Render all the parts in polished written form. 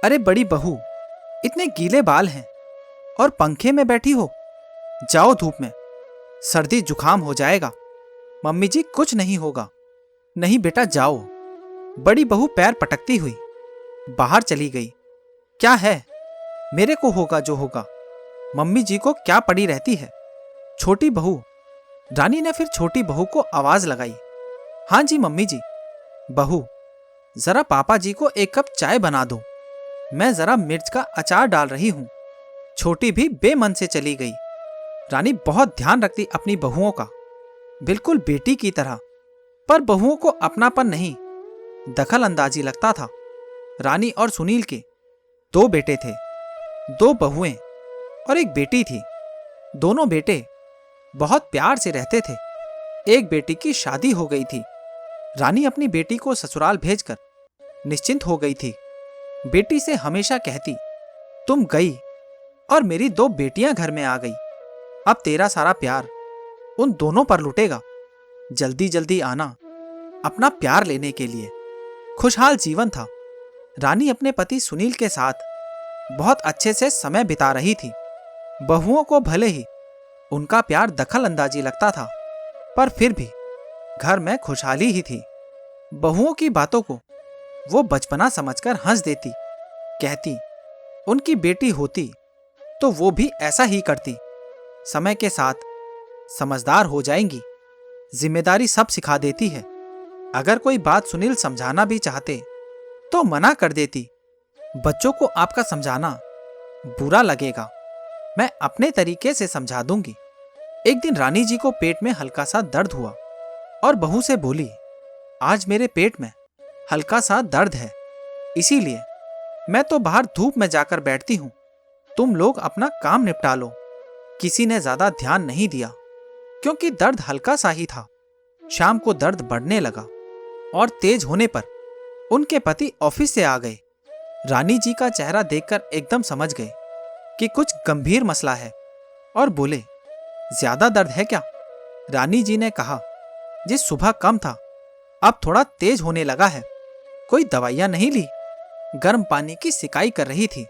अरे बड़ी बहू, इतने गीले बाल हैं और पंखे में बैठी हो। जाओ धूप में, सर्दी जुकाम हो जाएगा। मम्मी जी कुछ नहीं होगा। नहीं बेटा जाओ। बड़ी बहू पैर पटकती हुई बाहर चली गई। क्या है, मेरे को होगा जो होगा, मम्मी जी को क्या पड़ी रहती है। छोटी बहू, रानी ने फिर छोटी बहू को आवाज लगाई। हाँ जी मम्मी जी। बहू, जरा पापा जी को एक कप चाय बना दो, मैं जरा मिर्च का अचार डाल रही हूं। छोटी भी बेमन से चली गई। रानी बहुत ध्यान रखती अपनी बहुओं का, बिल्कुल बेटी की तरह, पर बहुओं को अपनापन नहीं, दखल अंदाजी लगता था। रानी और सुनील के 2 बेटे थे, 2 बहुएं और एक बेटी थी। दोनों बेटे बहुत प्यार से रहते थे। एक बेटी की शादी हो गई थी। रानी अपनी बेटी को ससुराल भेजकर निश्चिंत हो गई थी। बेटी से हमेशा कहती, तुम गई और मेरी 2 बेटियां घर में आ गई। अब तेरा सारा प्यार उन दोनों पर लुटेगा। जल्दी जल्दी आना अपना प्यार लेने के लिए। खुशहाल जीवन था। रानी अपने पति सुनील के साथ बहुत अच्छे से समय बिता रही थी। बहुओं को भले ही उनका प्यार दखल अंदाजी लगता था, पर फिर भी घर में खुशहाली ही थी। बहुओं की बातों को वो बचपना समझकर हंस देती, कहती उनकी बेटी होती तो वो भी ऐसा ही करती। समय के साथ समझदार हो जाएंगी, जिम्मेदारी सब सिखा देती है। अगर कोई बात सुनील समझाना भी चाहते तो मना कर देती। बच्चों को आपका समझाना बुरा लगेगा, मैं अपने तरीके से समझा दूंगी। एक दिन रानी जी को पेट में हल्का सा दर्द हुआ और बहू से बोली, आज मेरे पेट में हल्का सा दर्द है, इसीलिए मैं तो बाहर धूप में जाकर बैठती हूं। तुम लोग अपना काम निपटा लो। किसी ने ज्यादा ध्यान नहीं दिया क्योंकि दर्द हल्का सा ही था। शाम को दर्द बढ़ने लगा और तेज होने पर उनके पति ऑफिस से आ गए। रानी जी का चेहरा देखकर एकदम समझ गए कि कुछ गंभीर मसला है और बोले, ज्यादा दर्द है क्या? रानी जी ने कहा, जिस सुबह कम था अब थोड़ा तेज होने लगा है। कोई दवाइयां नहीं ली, गर्म पानी की सिकाई कर रही थी।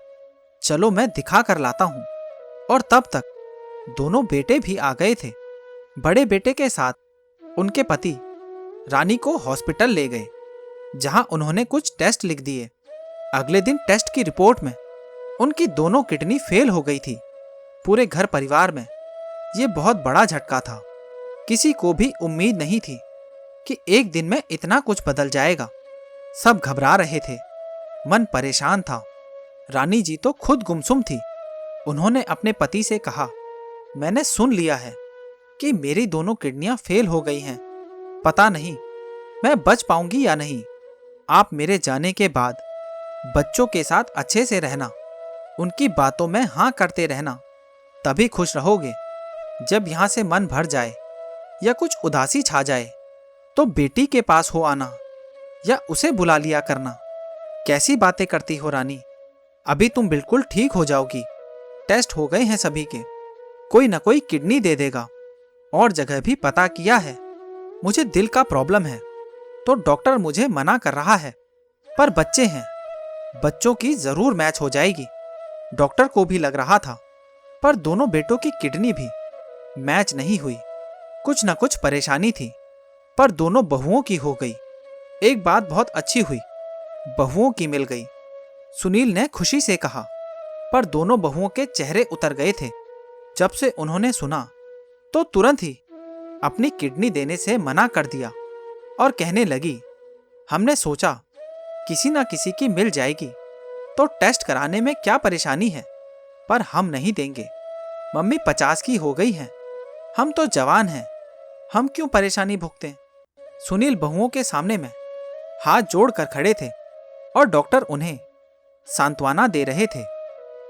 चलो मैं दिखा कर लाता हूं। और तब तक दोनों बेटे भी आ गए थे। बड़े बेटे के साथ उनके पति रानी को हॉस्पिटल ले गए, जहां उन्होंने कुछ टेस्ट लिख दिए। अगले दिन टेस्ट की रिपोर्ट में उनकी दोनों किडनी फेल हो गई थी। पूरे घर परिवार में ये बहुत बड़ा झटका था। किसी को भी उम्मीद नहीं थी कि एक दिन में इतना कुछ बदल जाएगा। सब घबरा रहे थे, मन परेशान था। रानी जी तो खुद गुमसुम थी। उन्होंने अपने पति से कहा, मैंने सुन लिया है कि मेरी दोनों किडनियां फेल हो गई हैं। पता नहीं मैं बच पाऊंगी या नहीं। आप मेरे जाने के बाद बच्चों के साथ अच्छे से रहना, उनकी बातों में हाँ करते रहना, तभी खुश रहोगे। जब यहां से मन भर जाए या कुछ उदासी छा जाए तो बेटी के पास हो आना या उसे बुला लिया करना। कैसी बातें करती हो रानी, अभी तुम बिल्कुल ठीक हो जाओगी। टेस्ट हो गए हैं सभी के, कोई ना कोई किडनी दे देगा। और जगह भी पता किया है। मुझे दिल का प्रॉब्लम है तो डॉक्टर मुझे मना कर रहा है, पर बच्चे हैं, बच्चों की जरूर मैच हो जाएगी। डॉक्टर को भी लग रहा था, पर दोनों बेटों की किडनी भी मैच नहीं हुई। कुछ ना कुछ परेशानी थी, पर दोनों बहुओं की हो गई। एक बात बहुत अच्छी हुई, बहुओं की मिल गई। सुनील ने खुशी से कहा, पर दोनों बहुओं के चेहरे उतर गए थे। जब से उन्होंने सुना तो तुरंत ही अपनी किडनी देने से मना कर दिया और कहने लगी, हमने सोचा किसी ना किसी की मिल जाएगी तो टेस्ट कराने में क्या परेशानी है, पर हम नहीं देंगे। मम्मी 50 की हो गई हैं, हम तो जवान हैं, हम क्यों परेशानी भुगतें। सुनील बहुओं के सामने में हाथ जोड़कर खड़े थे और डॉक्टर उन्हें सांत्वना दे रहे थे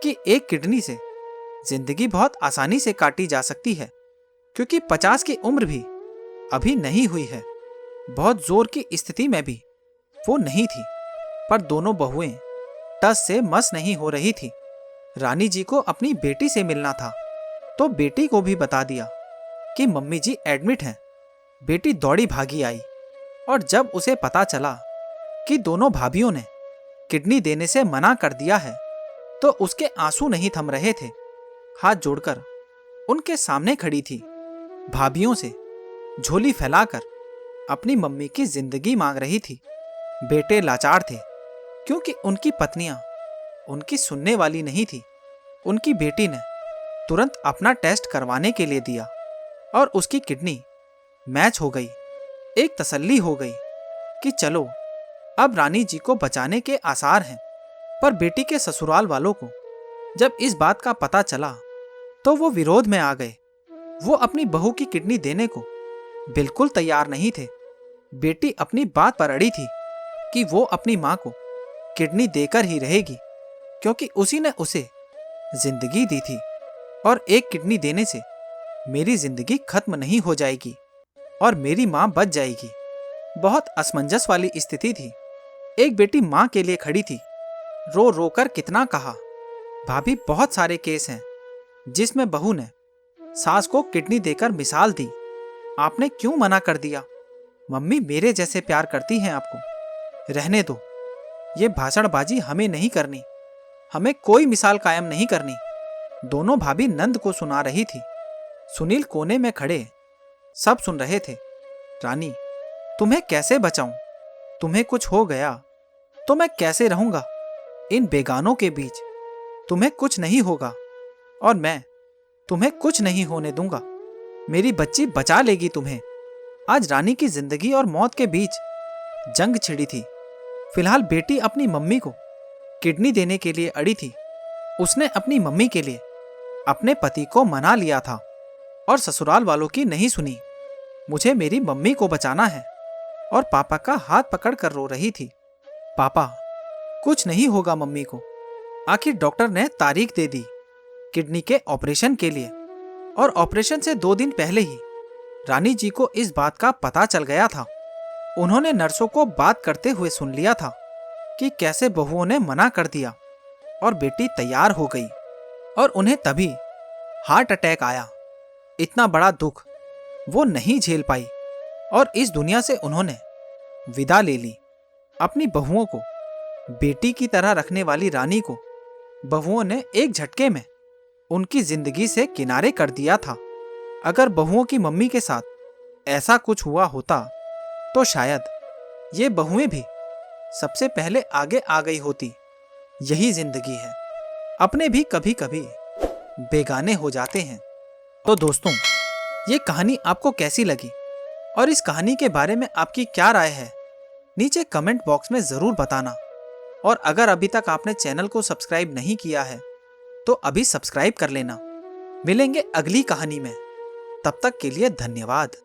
कि एक किडनी से जिंदगी बहुत आसानी से काटी जा सकती है, क्योंकि 50 की उम्र भी अभी नहीं हुई है। बहुत जोर की स्थिति में भी वो नहीं थी, पर दोनों बहुएं टस से मस नहीं हो रही थी। रानी जी को अपनी बेटी से मिलना था तो बेटी को भी बता दिया कि मम्मी जी एडमिट हैं। बेटी दौड़ी भागी आई और जब उसे पता चला कि दोनों भाभियों ने किडनी देने से मना कर दिया है तो उसके आंसू नहीं थम रहे थे। हाथ जोड़कर उनके सामने खड़ी थी, भाभीयों से झोली फैलाकर अपनी मम्मी की जिंदगी मांग रही थी। बेटे लाचार थे क्योंकि उनकी पत्नियां उनकी सुनने वाली नहीं थी। उनकी बेटी ने तुरंत अपना टेस्ट करवाने के लिए दिया और उसकी किडनी मैच हो गई। एक तसल्ली हो गई कि चलो अब रानी जी को बचाने के आसार हैं। पर बेटी के ससुराल वालों को जब इस बात का पता चला तो वो विरोध में आ गए। वो अपनी बहू की किडनी देने को बिल्कुल तैयार नहीं थे। बेटी अपनी बात पर अड़ी थी कि वो अपनी मां को किडनी देकर ही रहेगी क्योंकि उसी ने उसे जिंदगी दी थी और एक किडनी देने से मेरी जिंदगी खत्म नहीं हो जाएगी और मेरी मां बच जाएगी। बहुत असमंजस वाली स्थिति थी। एक बेटी मां के लिए खड़ी थी। रो रो कर कितना कहा, भाभी बहुत सारे केस हैं जिसमें बहू ने सास को किडनी देकर मिसाल दी। आपने क्यों मना कर दिया? मम्मी मेरे जैसे प्यार करती हैं आपको। रहने दो, ये भाषणबाजी हमें नहीं करनी। हमें कोई मिसाल कायम नहीं करनी। दोनों भाभी नंद को सुना रही थी। सुनील कोने में खड़े सब सुन रहे थे। रानी, तुम्हें कैसे बचाऊं? तुम्हें कुछ हो गया तो मैं कैसे रहूंगा इन बेगानों के बीच? तुम्हें कुछ नहीं होगा और मैं तुम्हें कुछ नहीं होने दूंगा। मेरी बच्ची बचा लेगी तुम्हें। आज रानी की जिंदगी और मौत के बीच जंग छिड़ी थी। फिलहाल बेटी अपनी मम्मी को किडनी देने के लिए अड़ी थी। उसने अपनी मम्मी के लिए अपने पति को मना लिया था और ससुराल वालों की नहीं सुनी। मुझे मेरी मम्मी को बचाना है। और पापा का हाथ पकड़कर रो रही थी। पापा, कुछ नहीं होगा मम्मी को। आखिर डॉक्टर ने तारीख दे दी किडनी के ऑपरेशन के लिए और ऑपरेशन से 2 दिन पहले ही रानी जी को इस बात का पता चल गया था। उन्होंने नर्सों को बात करते हुए सुन लिया था कि कैसे बहुओं ने मना कर दिया और बेटी तैयार हो गई और उन्हें तभी हार्ट अटैक आया। इतना बड़ा दुख वो नहीं झेल पाई और इस दुनिया से उन्होंने विदा ले ली। अपनी बहुओं को बेटी की तरह रखने वाली रानी को बहुओं ने एक झटके में उनकी जिंदगी से किनारे कर दिया था। अगर बहुओं की मम्मी के साथ ऐसा कुछ हुआ होता तो शायद ये बहुएं भी सबसे पहले आगे आ गई होती। यही जिंदगी है, अपने भी कभी कभी बेगाने हो जाते हैं। तो दोस्तों, ये कहानी आपको कैसी लगी और इस कहानी के बारे में आपकी क्या राय है, नीचे कमेंट बॉक्स में ज़रूर बताना। और अगर अभी तक आपने चैनल को सब्सक्राइब नहीं किया है तो अभी सब्सक्राइब कर लेना। मिलेंगे अगली कहानी में, तब तक के लिए धन्यवाद।